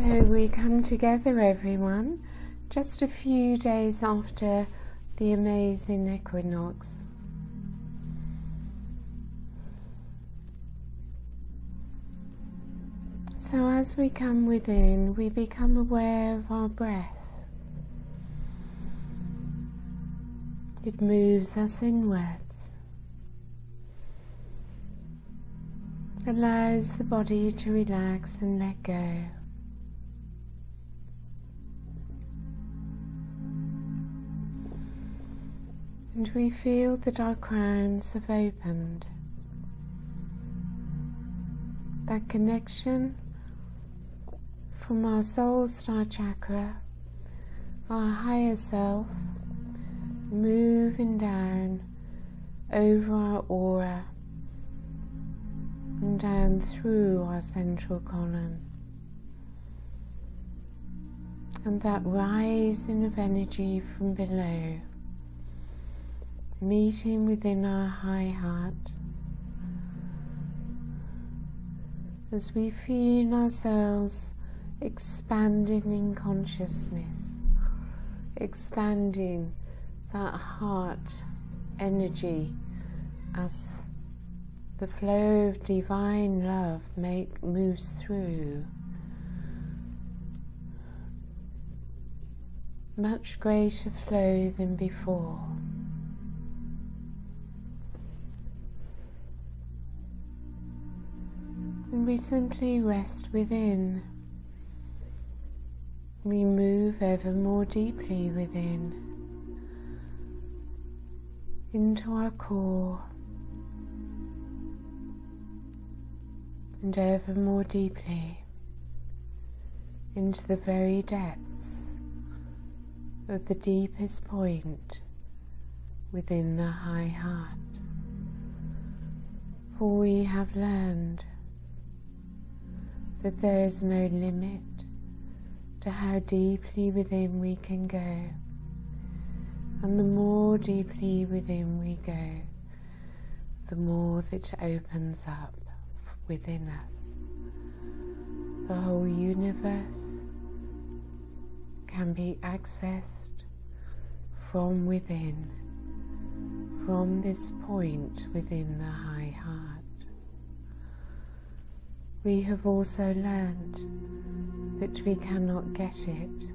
So we come together, everyone, just a few days after the amazing equinox. So as we come within, we become aware of our breath. It moves us inwards, allows the body to relax and let go. And we feel that our crowns have opened. That connection from our soul star chakra, our higher self, moving down over our aura and down through our central column. And that rising of energy from below, meeting within our high heart, as we feel ourselves expanding in consciousness, expanding that heart energy as the flow of divine love moves through. Much greater flow than before. And we simply rest within. We move ever more deeply within, into our core, and ever more deeply into the very depths of the deepest point within the high heart. For we have learned that there is no limit to how deeply within we can go, and the more deeply within we go, the more that opens up within us. The whole universe can be accessed from within, from this point within the high heart. We have also learned that we cannot get it.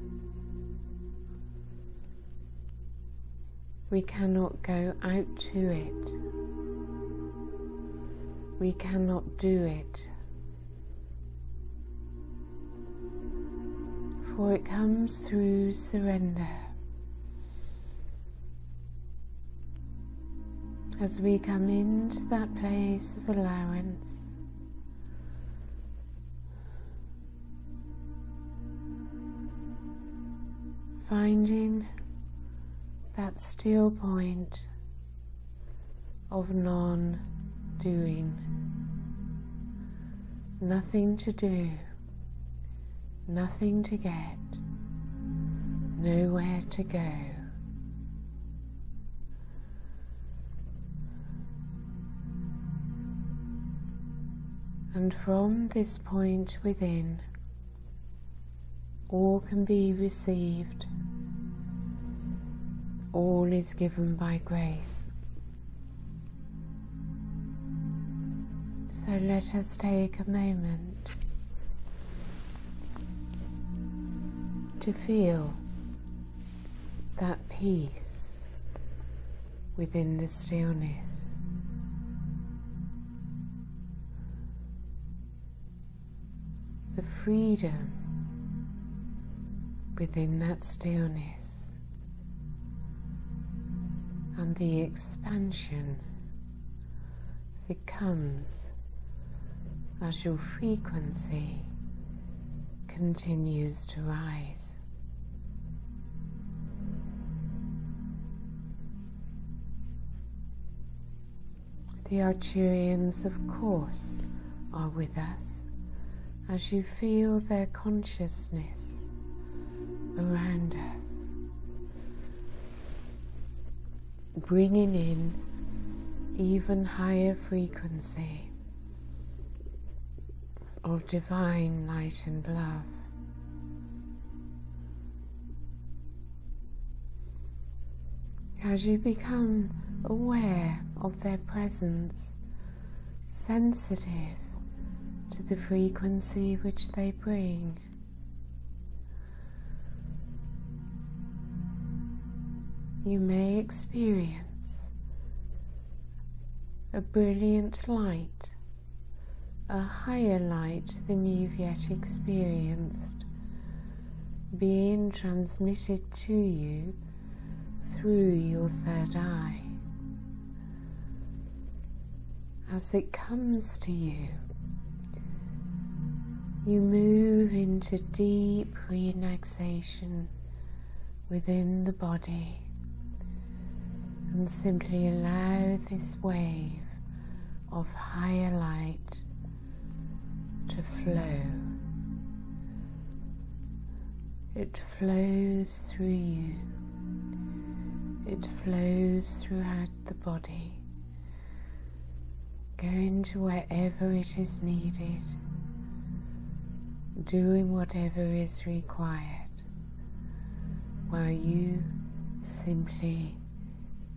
We cannot go out to it. We cannot do it. For it comes through surrender. As we come into that place of allowance, finding that still point of non-doing, nothing to do, nothing to get, nowhere to go. And from this point within, all can be received. All is given by grace. So let us take a moment to feel that peace within the stillness. The freedom within that stillness, and the expansion that comes as your frequency continues to rise. The Arcturians, of course, are with us as you feel their consciousness around us, bringing in even higher frequency of divine light and love. as you become aware of their presence, sensitive to the frequency which they bring. You may experience a brilliant light, a higher light than you've yet experienced, being transmitted to you through your third eye. As it comes to you, you move into deep relaxation within the body and simply allow this wave of higher light to flow. It flows through you. It flows throughout the body, going to wherever it is needed, doing whatever is required, while you simply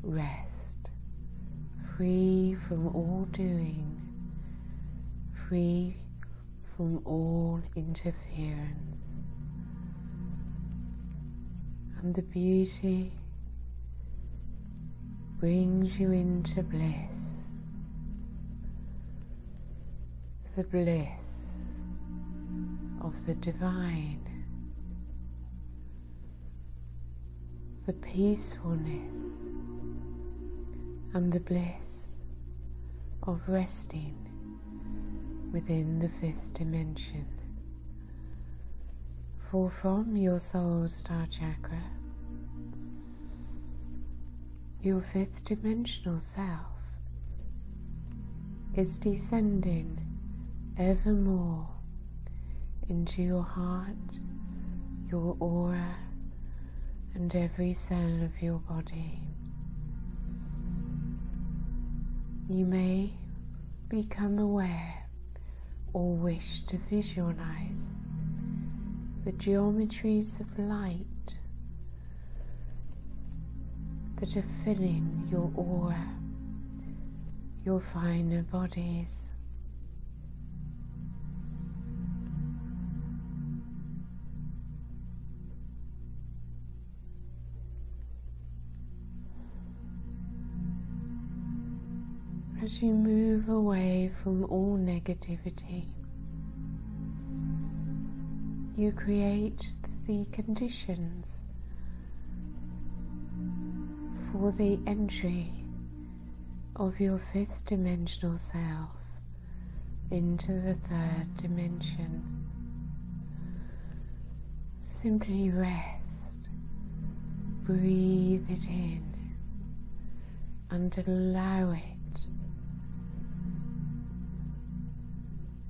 rest, free from all doing, free from all interference. And the beauty brings you into bliss, the bliss of the divine, the peacefulness and the bliss of resting within the fifth dimension. For from your soul star chakra, your fifth dimensional self is descending ever more into your heart, your aura, and every cell of your body. You may become aware or wish to visualize the geometries of light that are filling your aura, your finer bodies. As you move away from all negativity, you create the conditions for the entry of your fifth dimensional self into the third dimension. Simply rest, breathe it in, and allow it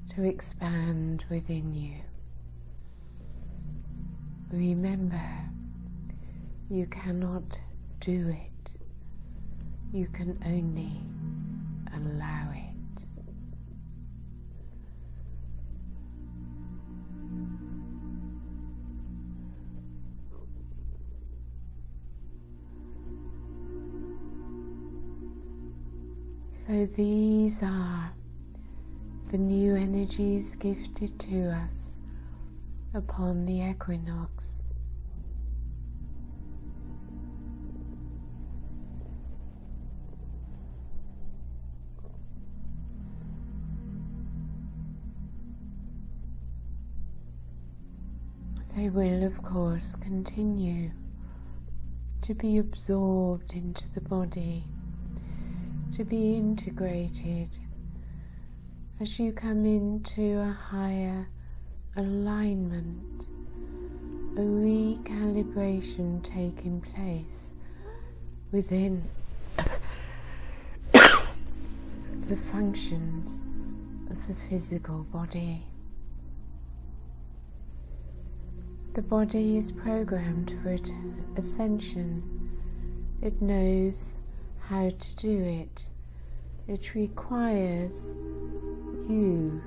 to expand within you. Remember, you cannot do it. You can only allow it. So these are the new energies gifted to us upon the equinox. They will, of course, continue to be absorbed into the body, to be integrated as you come into a higher alignment, a recalibration taking place within the functions of the physical body. The body is programmed for ascension. It knows how to do it. It requires you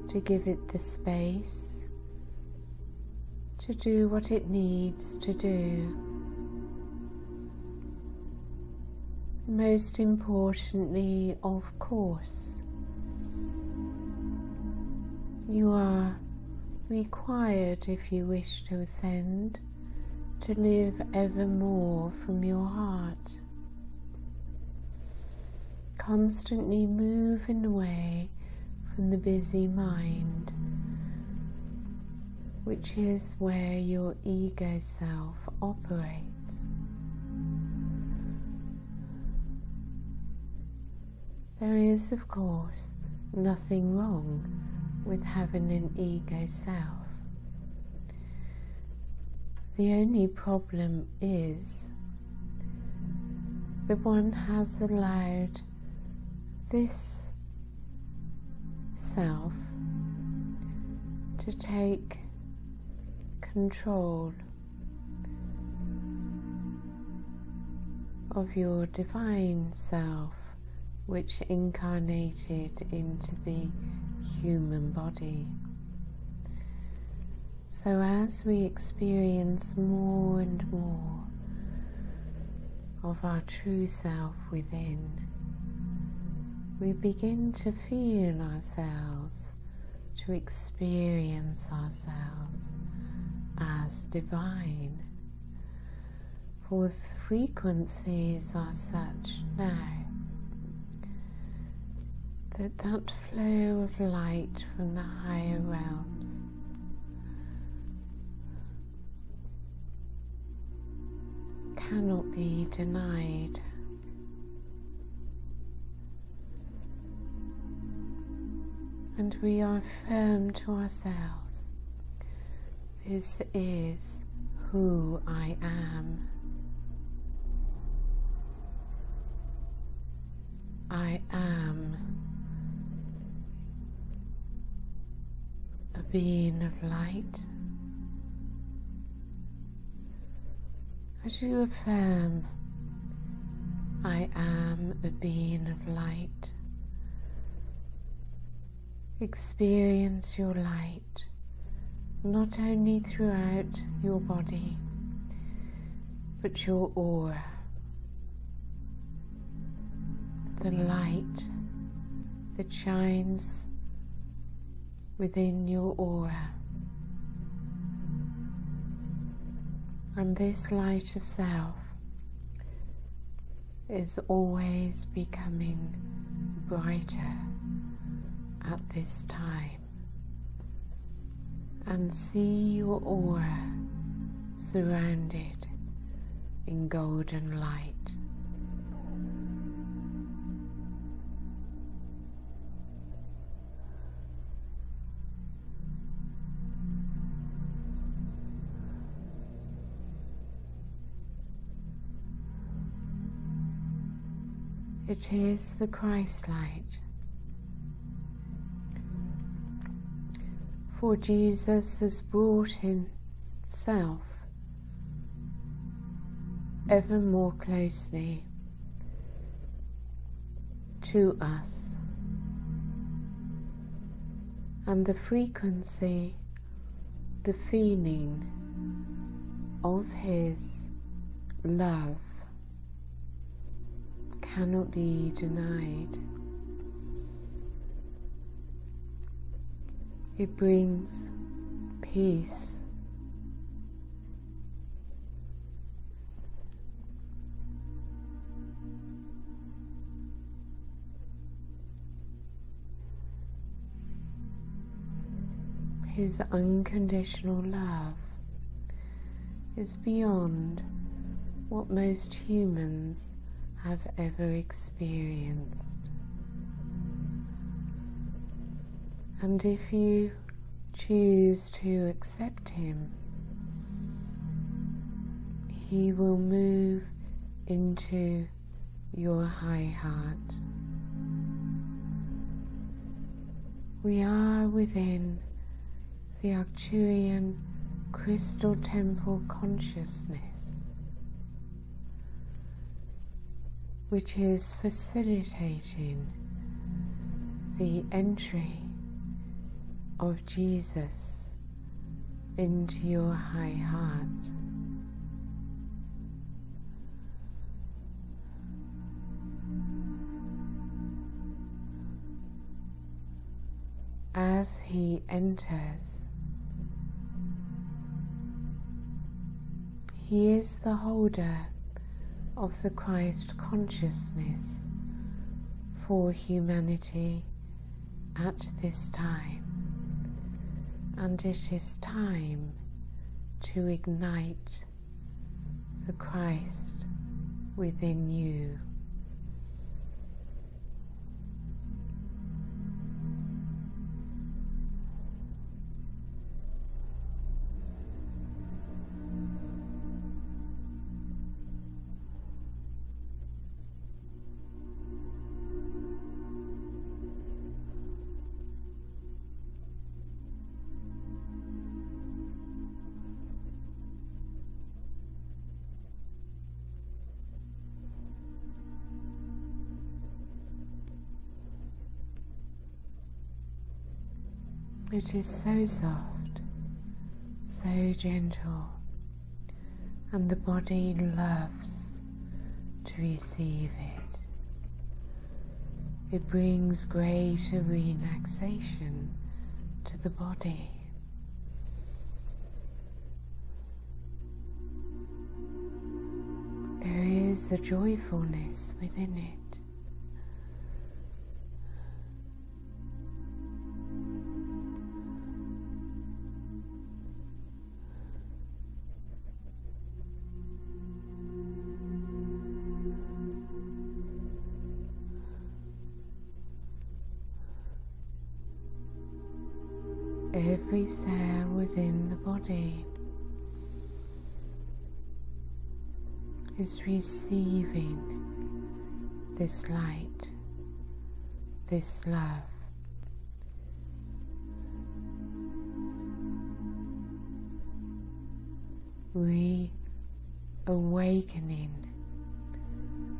to give it the space to do what it needs to do. Most importantly, of course, you are required, if you wish to ascend, to live evermore from your heart, constantly moving away from the busy mind, which is where your ego self operates. There is, of course, nothing wrong with having an ego self. The only problem is that one has allowed this self to take control of your divine self, which incarnated into the human body. So as we experience more and more of our true self within, we begin to feel ourselves, to experience ourselves as divine. For the frequencies are such now that flow of light from the higher realms cannot be denied. And we are firm to ourselves, this is who I am. I am a being of light. As you affirm, I am a being of light, experience your light not only throughout your body, but your aura. The light that shines within your aura. And this light of self is always becoming brighter at this time. And see your aura surrounded in golden light. It is the Christ light. For Jesus has brought himself ever more closely to us, and the frequency, the feeling of his love cannot be denied. It brings peace. His unconditional love is beyond what most humans have ever experienced. And if you choose to accept him, he will move into your high heart. We are within the Arcturian crystal temple consciousness, which is facilitating the entry of Jesus into your high heart. as he enters, he is the holder of the Christ consciousness for humanity at this time, and it is time to ignite the Christ within you. It is so soft, so gentle, and the body loves to receive it. It brings greater relaxation to the body. There is a joyfulness within it. Every cell within the body is receiving this light, this love. Reawakening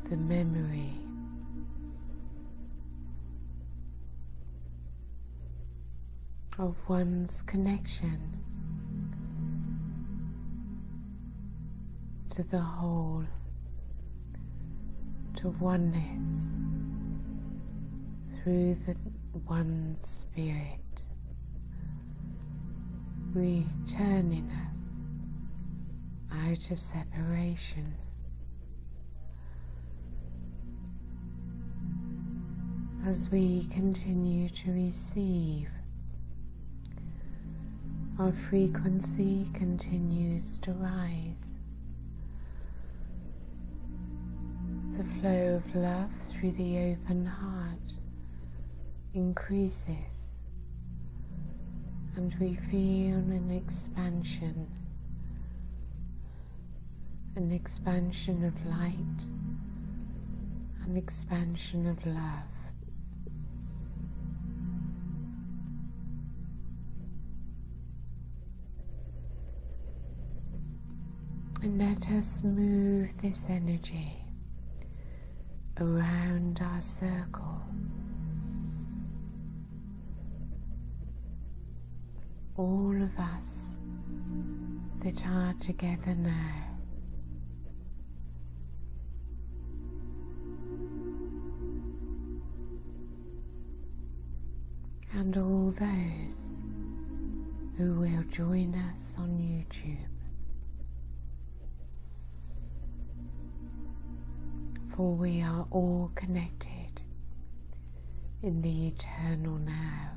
the memory of one's connection to the whole, to oneness through the one spirit, returning us out of separation. As we continue to receive, our frequency continues to rise. The flow of love through the open heart increases, and we feel an expansion of light, an expansion of love. And let us move this energy around our circle, all of us that are together now. And all those who will join us on YouTube. For we are all connected in the eternal now.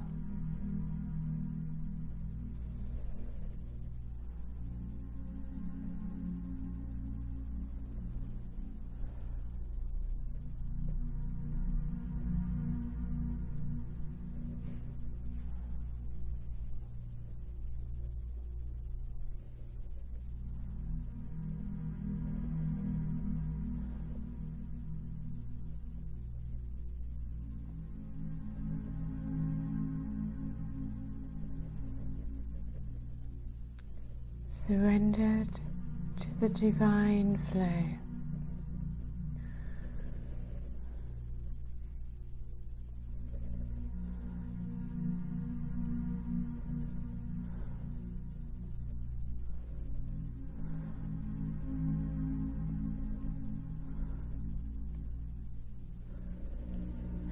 Surrendered to the divine flow.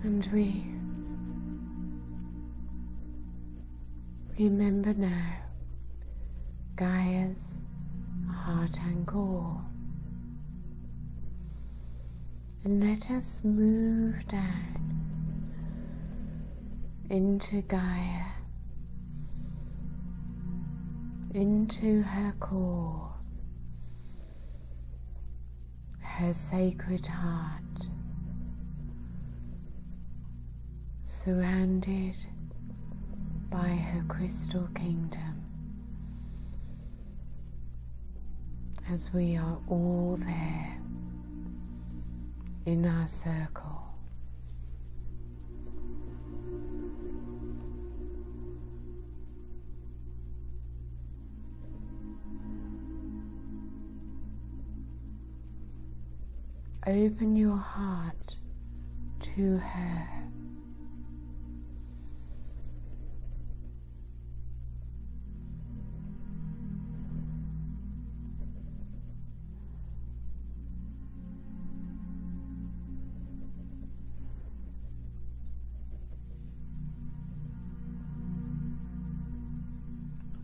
And we Remember now Gaia's heart and core, and let us move down into Gaia, into her core, her sacred heart, surrounded by her crystal kingdom, as we are all there in our circle. Open your heart to her.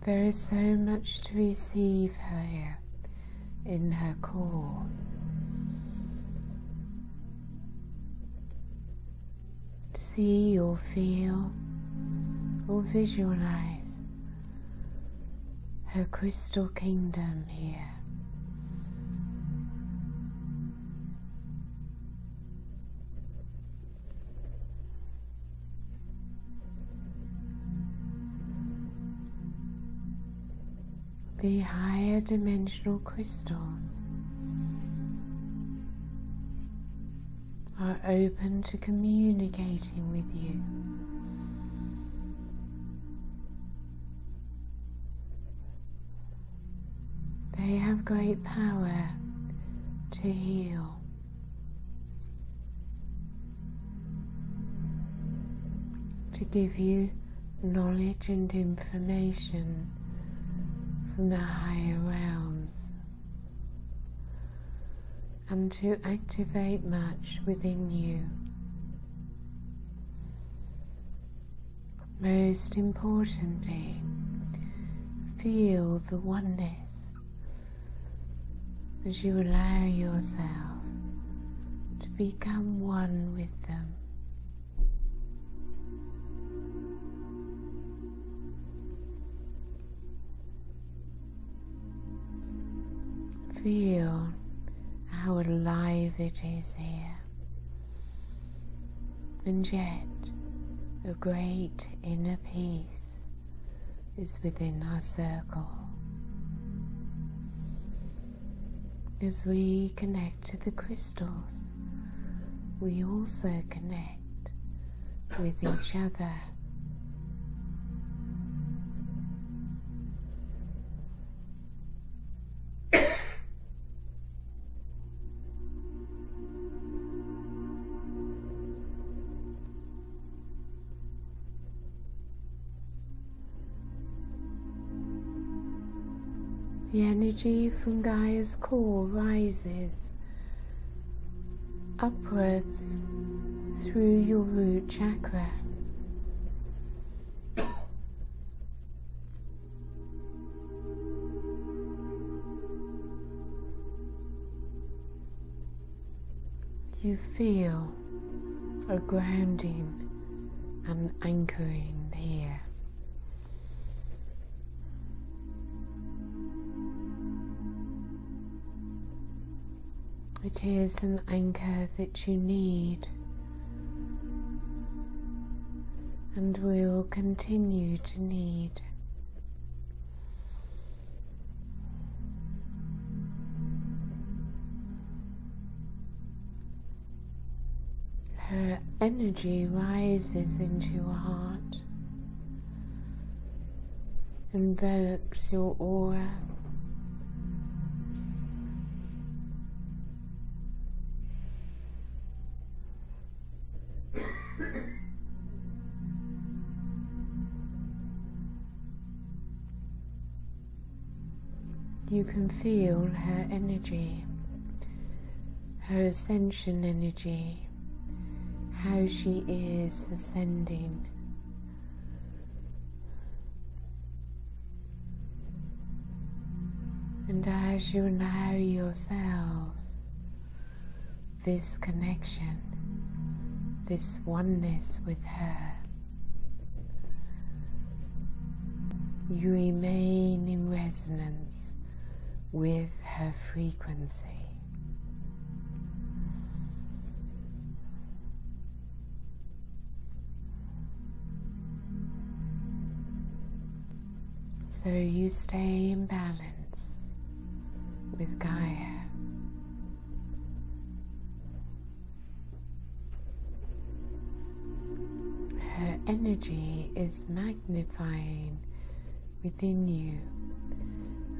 There is so much to receive here in her core. See or feel or visualize her crystal kingdom here. The higher dimensional crystals are open to communicating with you. They have great power to heal. To give you knowledge and information from the higher realms, and to activate much within you. Most importantly, feel the oneness as you allow yourself to become one with them. Feel how alive it is here, and yet a great inner peace is within our circle. As we connect to the crystals, we also connect with each other. The energy from Gaia's core rises upwards through your root chakra. You feel a grounding and anchoring here. It is an anchor that you need and will continue to need. Her energy rises into your heart, envelops your aura, you can feel her energy, her ascension energy, how she is ascending, And as you allow yourselves this connection, this oneness with her, you remain in resonance with her frequency. So you stay in balance with Gaia. Her energy is magnifying within you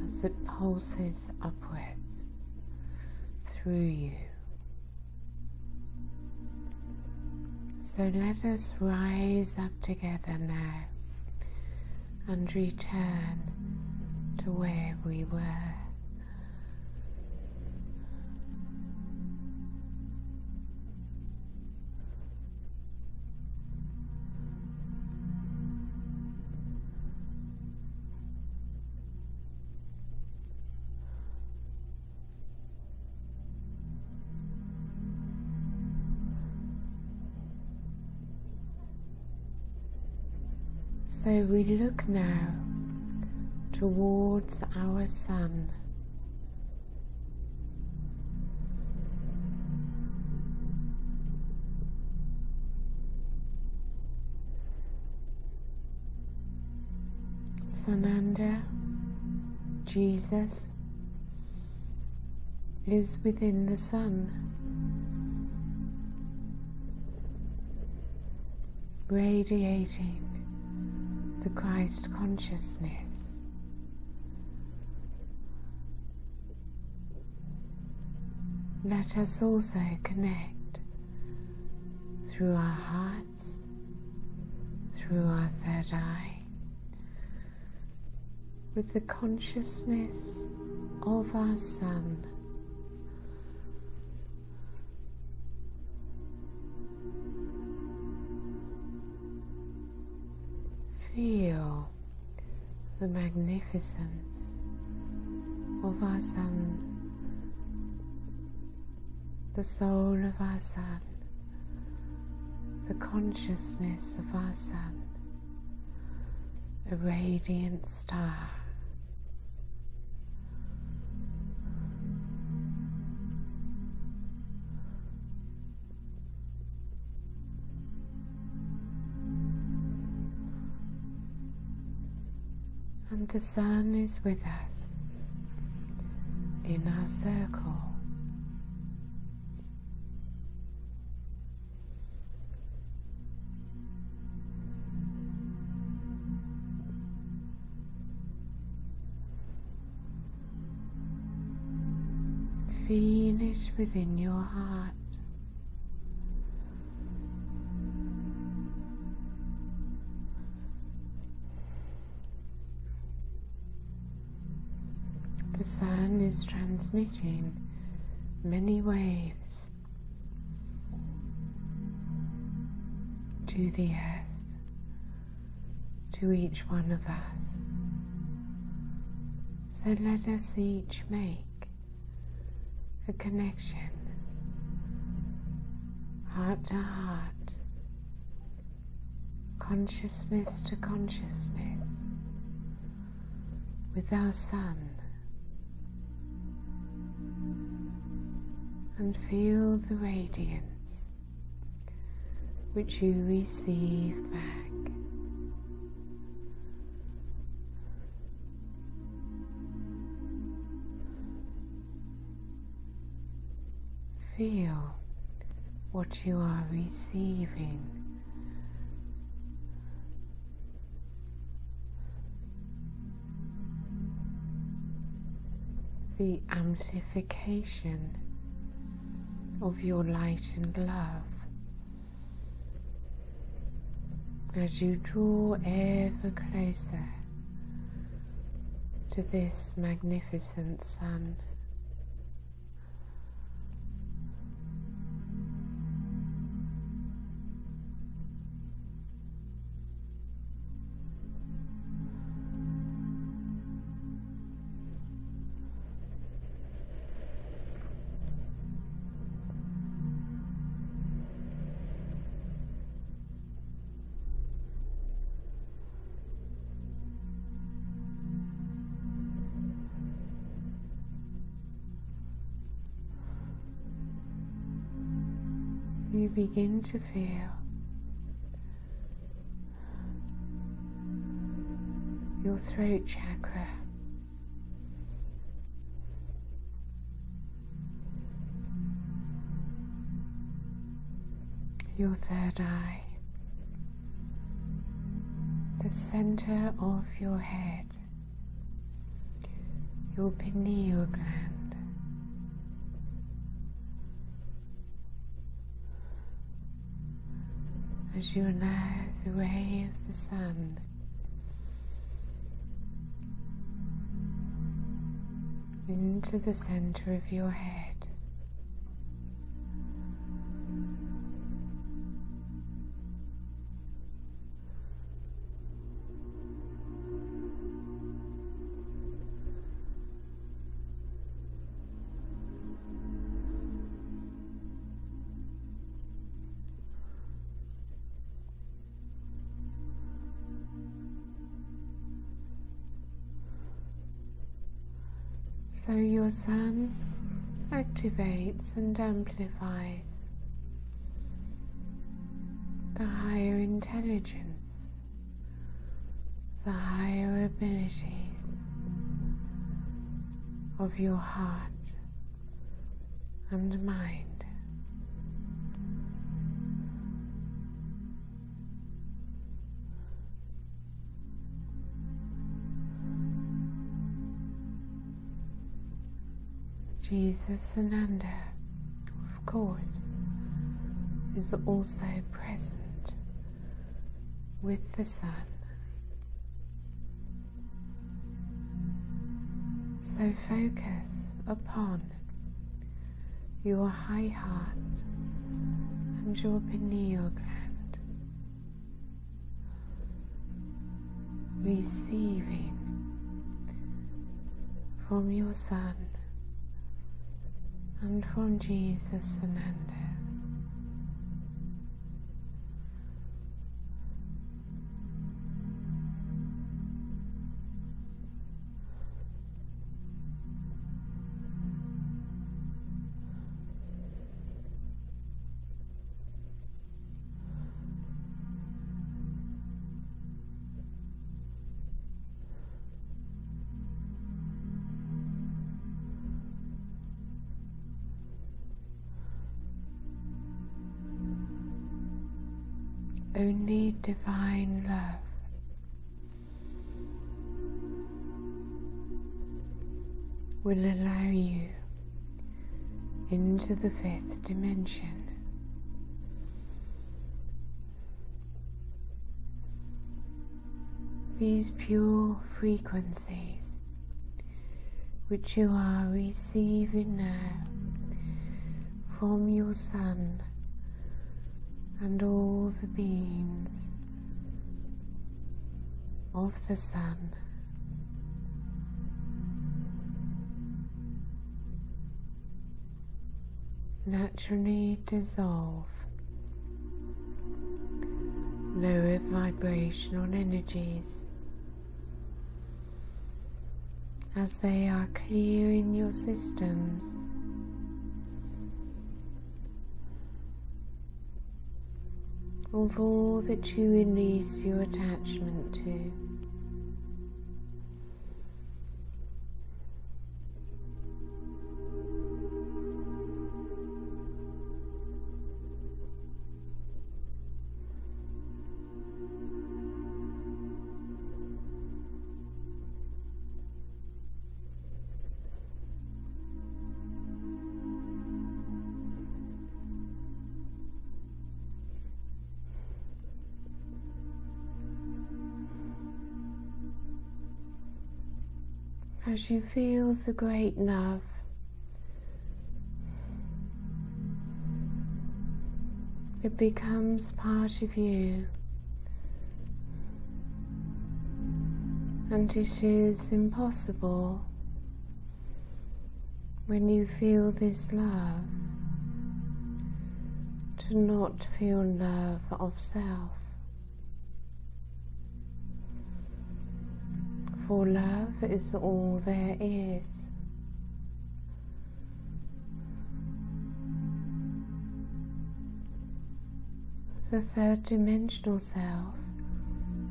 as it pulses upwards through you. So let us rise up together now and return to where we were. So we look now towards our sun. Sananda, Jesus, is within the sun, radiating the Christ consciousness. Let us also connect through our hearts, through our third eye, with the consciousness of our sun. Feel the magnificence of our sun, the soul of our sun, the consciousness of our sun, a radiant star. And the sun is with us in our circle. Feel it within your heart. The sun is transmitting many waves to the earth, to each one of us. So let us each make a connection, heart to heart, consciousness to consciousness, with our sun. And feel the radiance which you receive back. Feel what you are receiving. The amplification of your light and love as you draw ever closer to this magnificent sun. you begin to feel your throat chakra, your third eye, the center of your head, your pineal gland, as you allow the ray of the sun into the center of your head. So your sun activates and amplifies the higher intelligence, the higher abilities of your heart and mind. Jesus Ananda, of course, is also present with the sun. So focus upon your high heart and your pineal gland, receiving from your sun and from Jesus Ananda. Only divine love will allow you into the fifth dimension. These pure frequencies which you are receiving now from your sun and all the beings of the sun, naturally dissolve lower vibrational energies as they are clearing your systems of all that you release your attachment to. As you feel the great love it becomes part of you, and it is impossible when you feel this love to not feel love of self. For love is all there is. The third dimensional self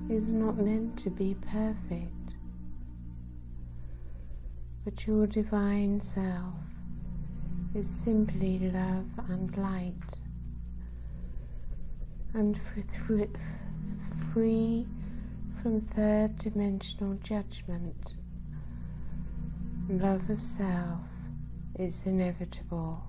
is not meant to be perfect, but your divine self is simply love and light, and free from third dimensional judgment. Love of self is inevitable.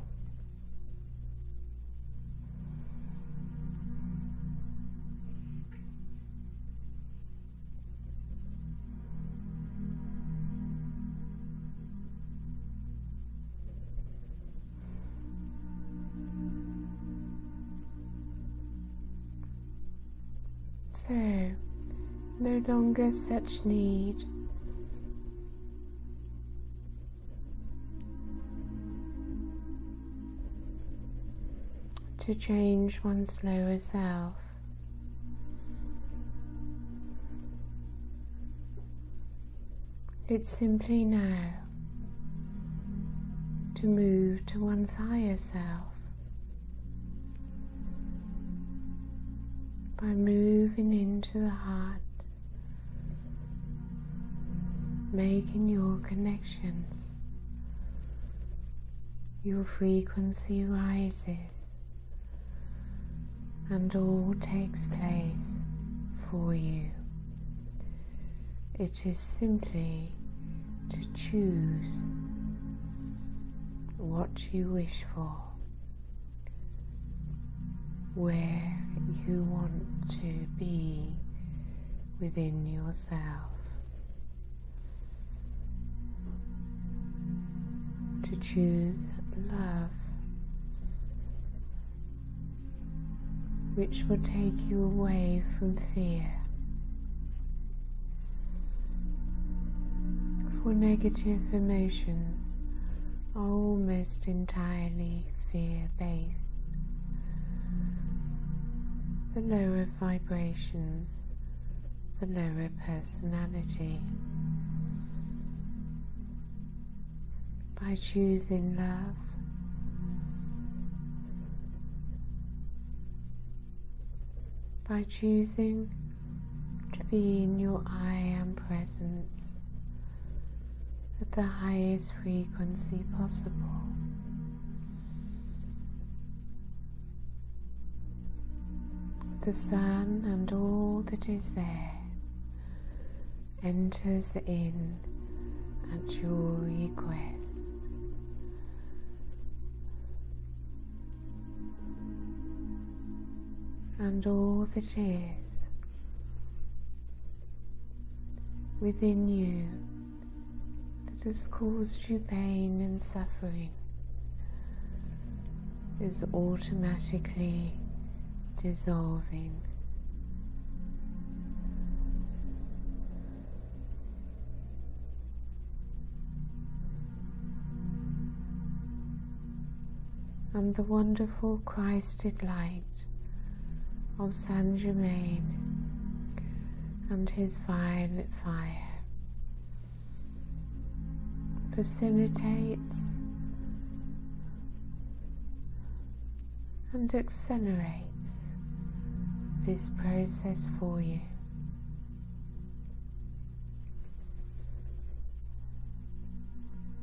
So, no longer such need to change one's lower self. It's simply now to move to one's higher self by moving into the heart, making your connections. Your frequency rises and all takes place for you. It is simply to choose what you wish for, where you want to be within yourself, to choose love, which will take you away from fear. For negative emotions are almost entirely fear-based. The lower vibrations, the lower personality. By choosing love, by choosing to be in your I Am presence at the highest frequency possible, the sun and all that is there enters in at your request. And all that is within you that has caused you pain and suffering is automatically dissolving. And the wonderful Christed light of Saint Germain and his violet fire facilitates and accelerates this process for you.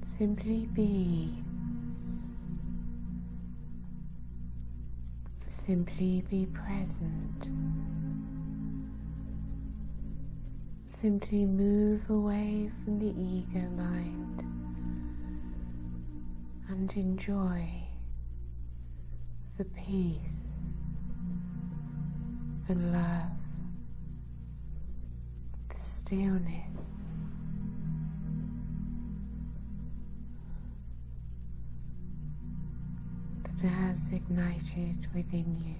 Simply be. Simply be present. Simply move away from the ego mind and enjoy the peace, the love, the stillness, that has ignited within you.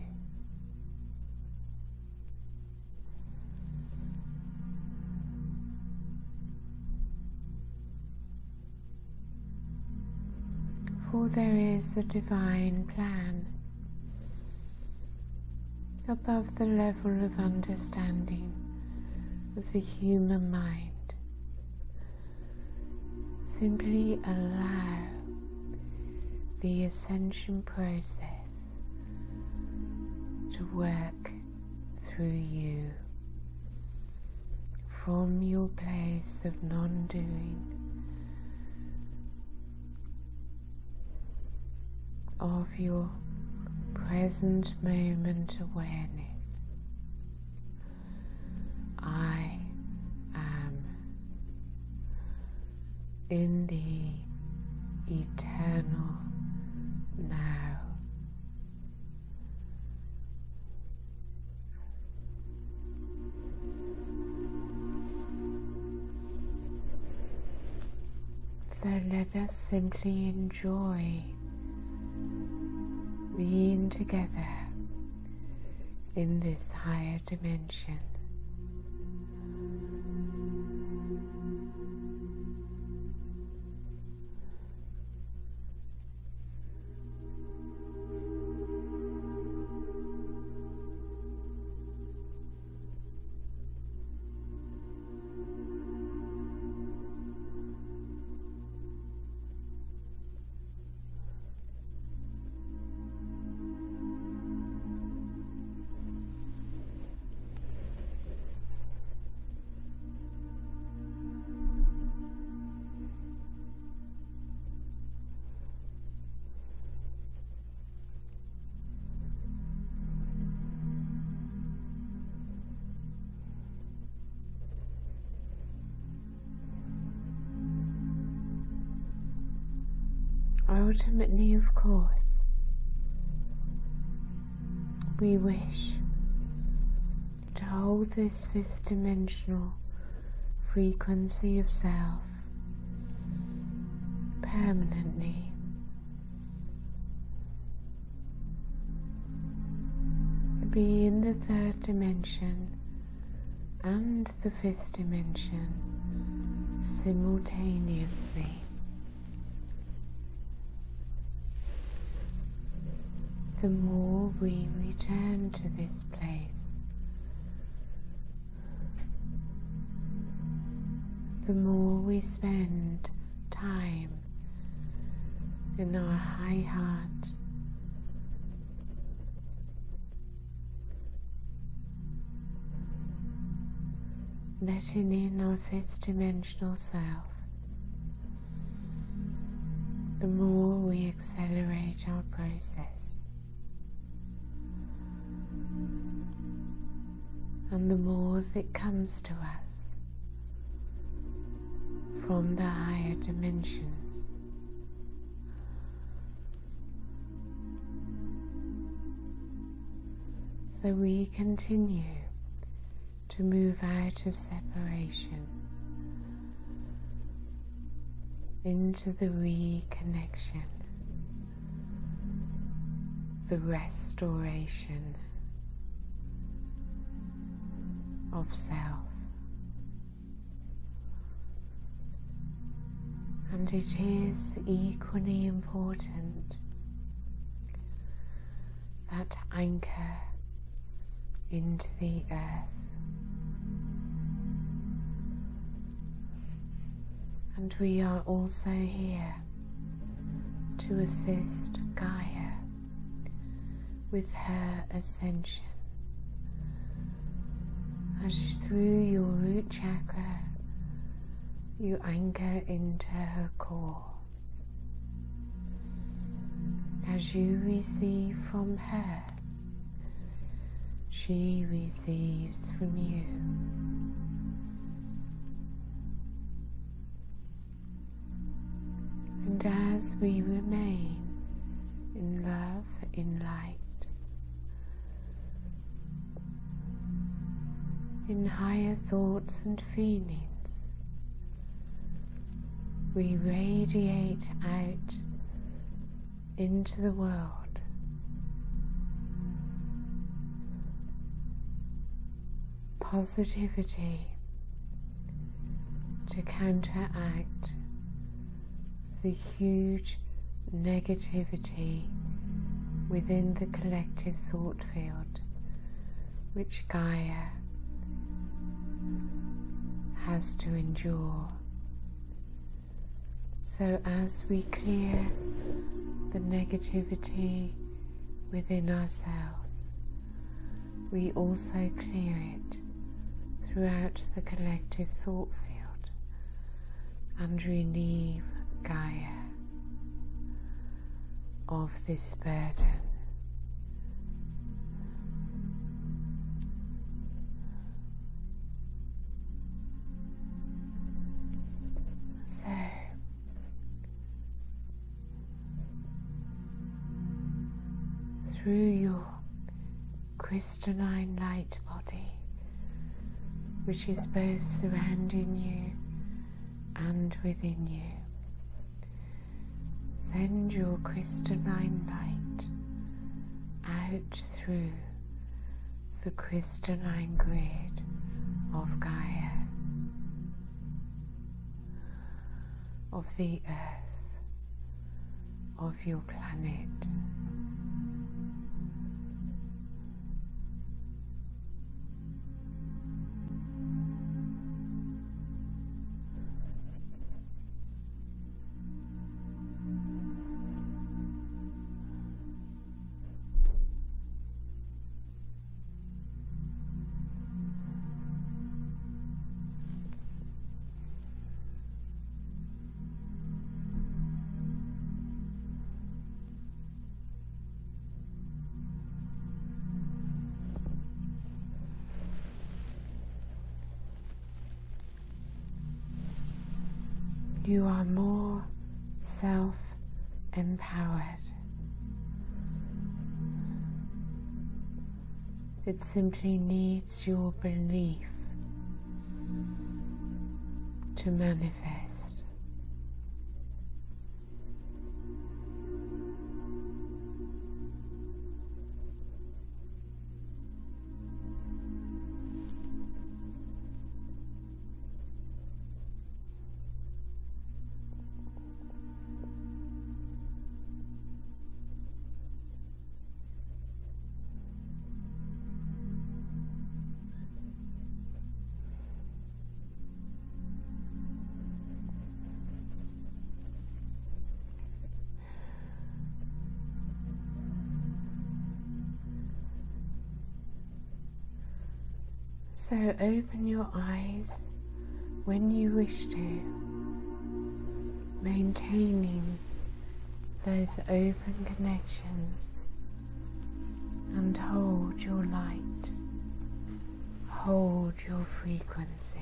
For there is a divine plan above the level of understanding of the human mind. Simply allow the Ascension process to work through you from your place of non-doing, of your present moment awareness. I am in the eternal now. So let us simply enjoy being together in this higher dimension. Ultimately, of course, we wish to hold this fifth dimensional frequency of self permanently. Be in the third dimension and the fifth dimension simultaneously. The more we return to this place, the more we spend time in our high heart, letting in our fifth dimensional self, the more we accelerate our process. And the more that comes to us from the higher dimensions. So we continue to move out of separation into the reconnection, the restoration of self. And it is equally important that anchor into the earth. And we are also here to assist Gaia with her ascension. As through your root chakra, you anchor into her core. As you receive from her, she receives from you. And as we remain in love, in light, in higher thoughts and feelings, we radiate out into the world, positivity to counteract the huge negativity within the collective thought field which Gaia has to endure. So as we clear the negativity within ourselves, we also clear it throughout the collective thought field and relieve Gaia of this burden. So, through your crystalline light body, which is both surrounding you and within you, send your crystalline light out through the crystalline grid of Gaia, of the earth, of your planet. You are more self-empowered. It simply needs your belief to manifest. So open your eyes when you wish to, maintaining those open connections, and hold your light, hold your frequency.